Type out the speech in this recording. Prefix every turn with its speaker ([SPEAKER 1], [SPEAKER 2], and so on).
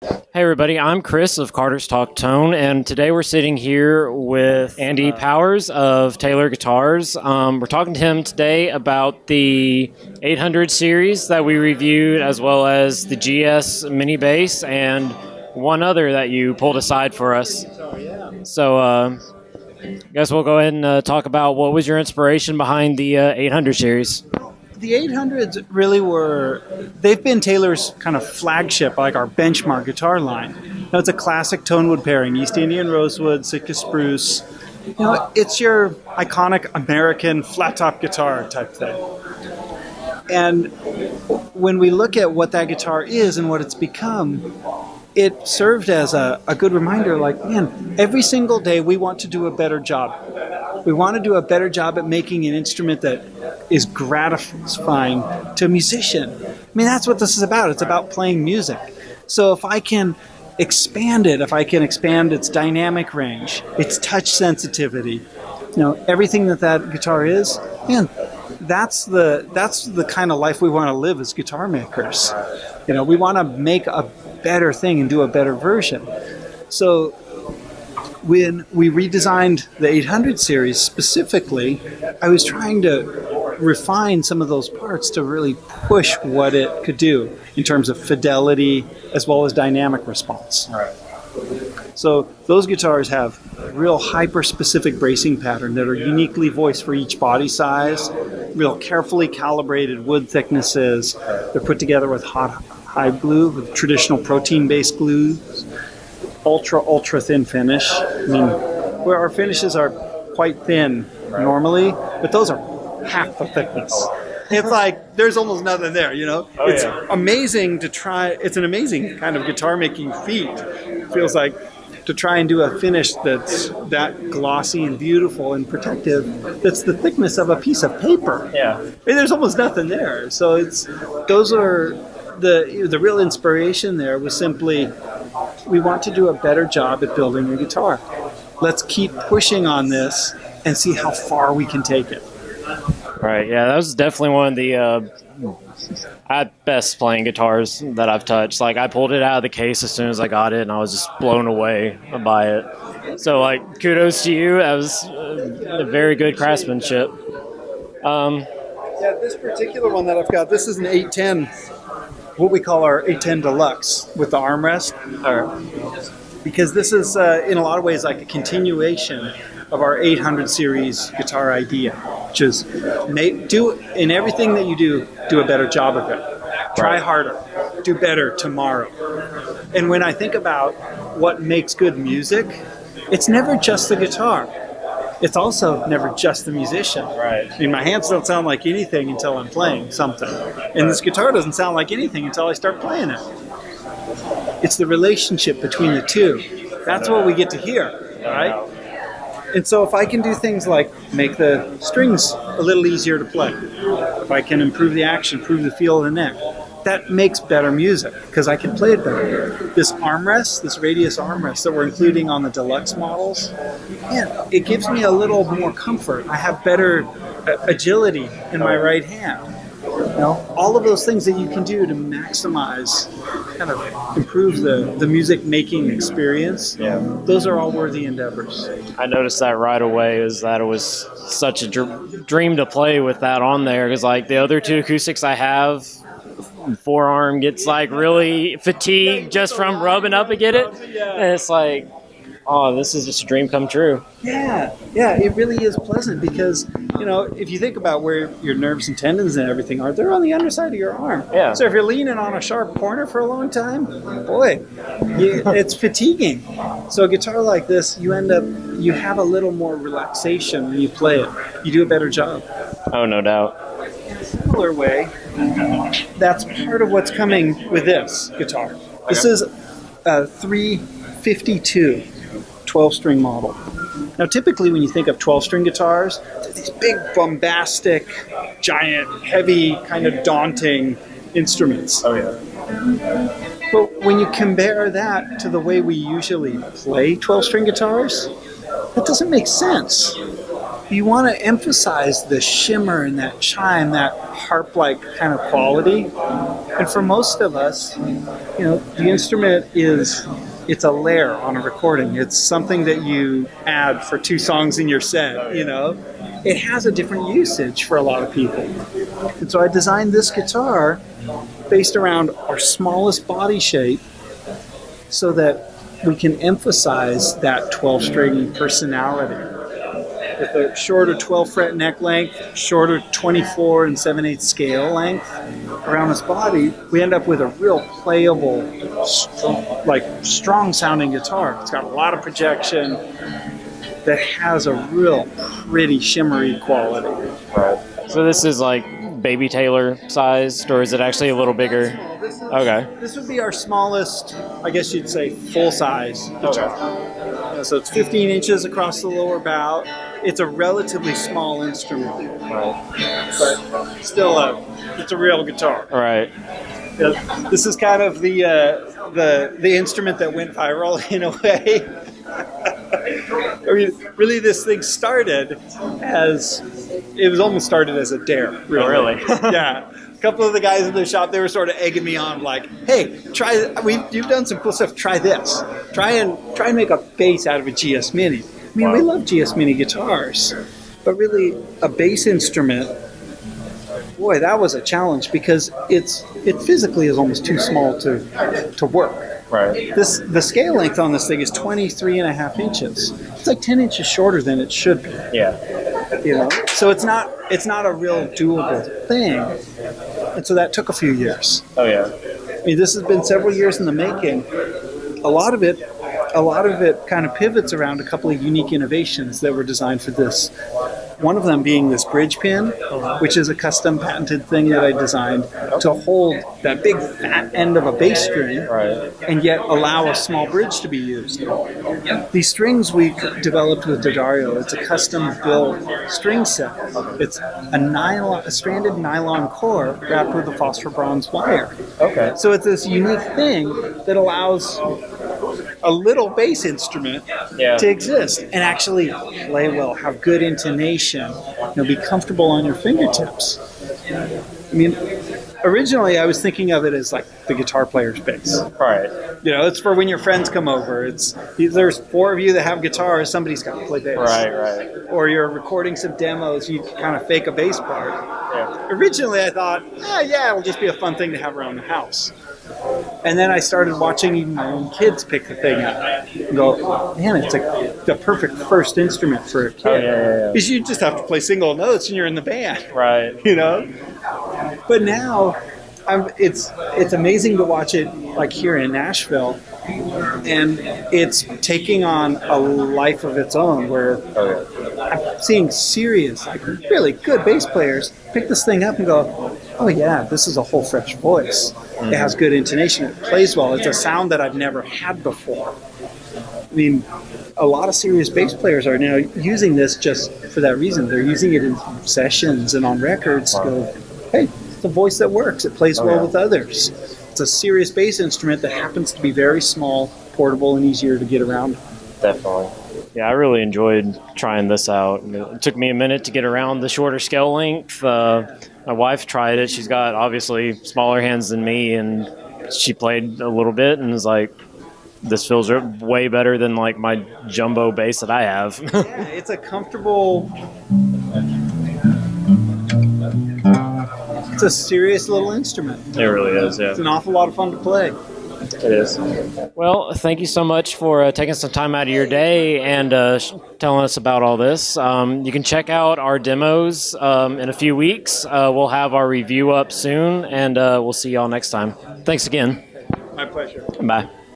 [SPEAKER 1] Hey everybody, I'm Chris of Carter's Talk Tone, and today we're sitting here with Andy Powers of Taylor Guitars. We're talking to him today about the 800 series that we reviewed, as well as the GS mini bass and one other that you pulled aside for us. So I guess we'll go ahead and talk about what was your inspiration behind the 800 series.
[SPEAKER 2] The 800s really they've been Taylor's kind of flagship, like our benchmark guitar line. Now, it's a classic tonewood pairing, East Indian rosewood, Sitka spruce. It's your iconic American flat top guitar type thing. And when we look at what that guitar is and what it's become, it served as a good reminder, like, man, every single day we want to do a better job. We want to do a better job at making an instrument that is gratifying to a musician. I mean, that's what this is about. It's about playing music. So if I can expand it, if I can expand its dynamic range, its touch sensitivity, everything that guitar is, man, that's the kind of life we want to live as guitar makers. We want to make a better thing and do a better version. So when we redesigned the 800 series specifically, I was trying to refine some of those parts to really push what it could do in terms of fidelity as well as dynamic response.
[SPEAKER 1] Right.
[SPEAKER 2] So those guitars have real hyper-specific bracing pattern that are uniquely voiced for each body size, real carefully calibrated wood thicknesses. They're put together with hot hide glue, with traditional protein-based glues, ultra thin finish. I mean, where our finishes are quite thin normally, but those are half the thickness. It's like there's almost nothing there, It's amazing to try. It's an amazing kind of guitar making feat. It feels like to try and do a finish that's that glossy and beautiful and protective, that's the thickness of a piece of paper.
[SPEAKER 1] Yeah.
[SPEAKER 2] And there's almost nothing there. So those are the real inspiration there was simply, we want to do a better job at building a guitar. Let's keep pushing on this and see how far we can take it.
[SPEAKER 1] Right, yeah, that was definitely one of the best playing guitars that I've touched. Like, I pulled it out of the case as soon as I got it, and I was just blown away by it. So, like, kudos to you. That was a very good craftsmanship.
[SPEAKER 2] Yeah, this particular one that I've got, this is an 810, what we call our 810 Deluxe with the armrest. Because this is, in a lot of ways, like a continuation of our 800 series guitar idea, which is do in everything that you do a better job of it. Try harder, do better tomorrow. And when I think about what makes good music, it's never just the guitar. It's also never just the musician.
[SPEAKER 1] Right.
[SPEAKER 2] I mean, my hands don't sound like anything until I'm playing something. And this guitar doesn't sound like anything until I start playing it. It's the relationship between the two. That's what we get to hear, right? And so if I can do things like make the strings a little easier to play, if I can improve the action, improve the feel of the neck, that makes better music because I can play it better. This armrest, this radius armrest that we're including on the deluxe models, man, it gives me a little more comfort. I have better agility in my right hand. All of those things that you can do to maximize, kind of improve the music making experience, those are all worthy endeavors.
[SPEAKER 1] I noticed that right away, is that it was such a dream to play with that on there, because like the other two acoustics I have, forearm gets like really fatigued just from rubbing up against it, and it's like, oh, this is just a dream come true.
[SPEAKER 2] Yeah, it really is pleasant because, if you think about where your nerves and tendons and everything are, they're on the underside of your arm.
[SPEAKER 1] Yeah.
[SPEAKER 2] So if you're leaning on a sharp corner for a long time, boy, it's fatiguing. So a guitar like this, you have a little more relaxation when you play it. You do a better job.
[SPEAKER 1] Oh, no doubt.
[SPEAKER 2] In a similar way, that's part of what's coming with this guitar. This is a 352 12-string model. Now, typically when you think of 12-string guitars, they're these big, bombastic, giant, heavy, kind of daunting instruments.
[SPEAKER 1] Oh, yeah.
[SPEAKER 2] But when you compare that to the way we usually play 12-string guitars, that doesn't make sense. you want to emphasize the shimmer and that chime, that harp-like kind of quality. And for most of us, the instrument it's a layer on a recording. It's something that you add for 2 songs in your set, It has a different usage for a lot of people. And so I designed this guitar based around our smallest body shape so that we can emphasize that 12-string personality. With a shorter 12-fret neck length, shorter 24 and 7/8 scale length around this body, we end up with a real playable, strong-sounding guitar. It's got a lot of projection that has a real pretty shimmery quality.
[SPEAKER 1] Right. So this is like baby Taylor sized, or is it actually a little bigger? Okay.
[SPEAKER 2] This would be our smallest, I guess you'd say, full-size guitar. Okay. So it's 15 inches across the lower bow. It's a relatively small instrument,
[SPEAKER 1] right.
[SPEAKER 2] But still, it's a real guitar.
[SPEAKER 1] Right.
[SPEAKER 2] This is kind of the instrument that went viral in a way. I mean, really, this thing started almost started as a dare. Really.
[SPEAKER 1] Oh, really?
[SPEAKER 2] Yeah. A couple of the guys in the shop, they were sort of egging me on, like, "Hey, you've done some cool stuff. Try this. Try and make a bass out of a GS Mini." I mean, we love GS Mini guitars, but really, a bass instrument, boy, that was a challenge because it physically is almost too small to work.
[SPEAKER 1] Right.
[SPEAKER 2] The scale length on this thing is 23.5 inches. It's like 10 inches shorter than it should be.
[SPEAKER 1] Yeah.
[SPEAKER 2] So it's not a real doable thing. And so that took a few years.
[SPEAKER 1] Oh yeah.
[SPEAKER 2] I mean, this has been several years in the making. A lot of it kind of pivots around a couple of unique innovations that were designed for this. One of them being this bridge pin, which is a custom patented thing that I designed to hold that big fat end of a bass string,
[SPEAKER 1] right,
[SPEAKER 2] and yet allow a small bridge to be used. These strings we developed with D'Addario. It's a custom built string set. It's a stranded nylon core wrapped with a phosphor bronze wire.
[SPEAKER 1] Okay.
[SPEAKER 2] So it's this unique thing that allows a little bass instrument to exist and actually play well, have good intonation, be comfortable on your fingertips. I mean, originally I was thinking of it as like the guitar player's bass.
[SPEAKER 1] Right.
[SPEAKER 2] It's for when your friends come over. There's 4 of you that have guitars, somebody's got to play bass.
[SPEAKER 1] Right.
[SPEAKER 2] Or you're recording some demos, you kind of fake a bass part.
[SPEAKER 1] Yeah.
[SPEAKER 2] Originally I thought, it'll just be a fun thing to have around the house. And then I started watching even my own kids pick the thing up and go, man, it's like the perfect first instrument for a kid.
[SPEAKER 1] Oh, yeah.
[SPEAKER 2] Because you just have to play single notes and you're in the band.
[SPEAKER 1] Right.
[SPEAKER 2] But now it's amazing to watch it like here in Nashville. And it's taking on a life of its own where I'm seeing serious, like really good bass players pick this thing up and go, oh yeah, this is a whole fresh voice. It has good intonation. It plays well. It's a sound that I've never had before. I mean, a lot of serious bass players are now using this just for that reason. They're using it in sessions and on records to go, hey, it's a voice that works. It plays well with others. It's a serious bass instrument that happens to be very small, portable, and easier to get around.
[SPEAKER 1] Definitely. Yeah, I really enjoyed trying this out. It took me a minute to get around the shorter scale length. My wife tried it. She's got obviously smaller hands than me, and she played a little bit and was like, this feels way better than like my jumbo bass that I have.
[SPEAKER 2] Yeah, it's a comfortable... It's a serious little instrument.
[SPEAKER 1] It really is, yeah.
[SPEAKER 2] It's an awful lot of fun to play.
[SPEAKER 1] It is. Well, thank you so much for taking some time out of your day and telling us about all this. You can check out our demos in a few weeks. We'll have our review up soon, and we'll see y'all next time. Thanks again.
[SPEAKER 2] My pleasure.
[SPEAKER 1] Bye.